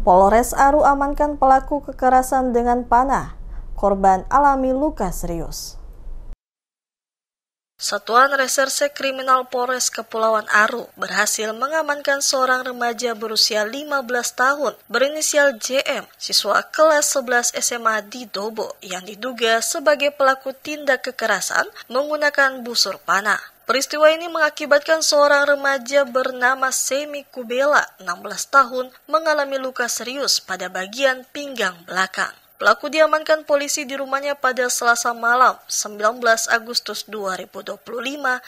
Polres Aru amankan pelaku kekerasan dengan panah. Korban alami luka serius. Satuan Reserse Kriminal Polres Kepulauan Aru berhasil mengamankan seorang remaja berusia 15 tahun berinisial JM, siswa kelas 11 SMA di Dobo yang diduga sebagai pelaku tindak kekerasan menggunakan busur panah. Peristiwa ini mengakibatkan seorang remaja bernama Semi Kubela, 16 tahun, mengalami luka serius pada bagian pinggang belakang. Pelaku diamankan polisi di rumahnya pada Selasa malam, 19 Agustus 2025,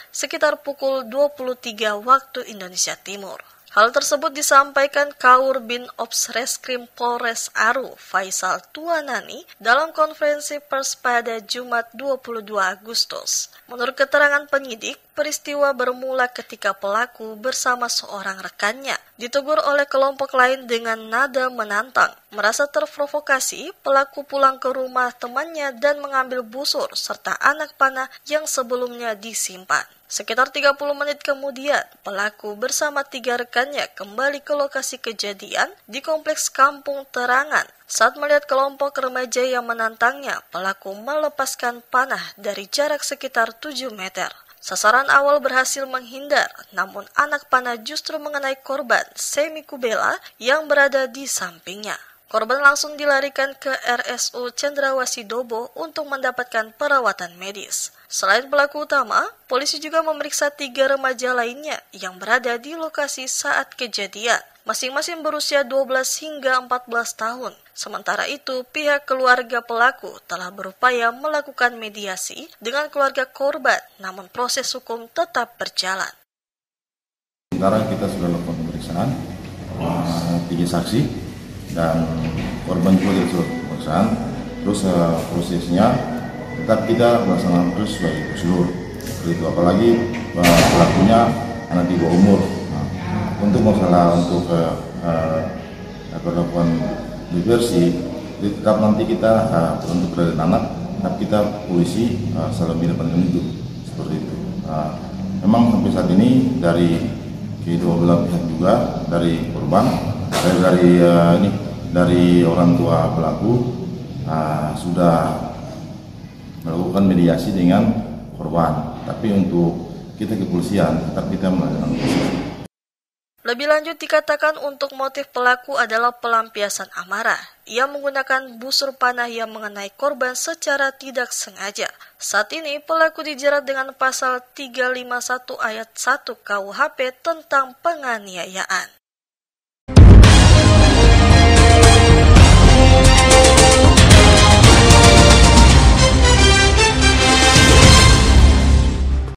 sekitar pukul 23 waktu Indonesia Timur. Hal tersebut disampaikan Kaur bin Ops Reskrim Polres Aru, Faisal Tuanani, dalam konferensi pers pada Jumat 22 Agustus. Menurut keterangan penyidik, peristiwa bermula ketika pelaku bersama seorang rekannya ditegur oleh kelompok lain dengan nada menantang. Merasa terprovokasi, pelaku pulang ke rumah temannya dan mengambil busur serta anak panah yang sebelumnya disimpan. Sekitar 30 menit kemudian, pelaku bersama 3 rekannya kembali ke lokasi kejadian di kompleks Kampung Terangan. Saat melihat kelompok remaja yang menantangnya, pelaku melepaskan panah dari jarak sekitar 7 meter. Sasaran awal berhasil menghindar, namun anak panah justru mengenai korban, Semi Kubela, yang berada di sampingnya. Korban langsung dilarikan ke RSU Cendrawasih Dobo untuk mendapatkan perawatan medis. Selain pelaku utama, polisi juga memeriksa 3 remaja lainnya yang berada di lokasi saat kejadian. Masing-masing berusia 12 hingga 14 tahun. Sementara itu, pihak keluarga pelaku telah berupaya melakukan mediasi dengan keluarga korban, namun proses hukum tetap berjalan. Sementara kita sudah lakukan pemeriksaan 3 saksi dan korban juga sudah pemeriksaan. Terus prosesnya tetap kita melaksanakan terus sebagai prosedur. Itu apalagi pelakunya anak di bawah umur. Untuk masalah perlakuan diversi, tetap nanti kita untuk keadaan anak, tetap kita polisi selalu mendapatkan itu seperti itu. Memang sampai saat ini dari kedua belah pihak juga, dari korban, dari orang tua pelaku sudah melakukan mediasi dengan korban. Tapi untuk kita kepolisian tetap kita melakukan proses. Lebih lanjut dikatakan untuk motif pelaku adalah pelampiasan amarah. Ia menggunakan busur panah yang mengenai korban secara tidak sengaja. Saat ini pelaku dijerat dengan pasal 351 ayat 1 KUHP tentang penganiayaan.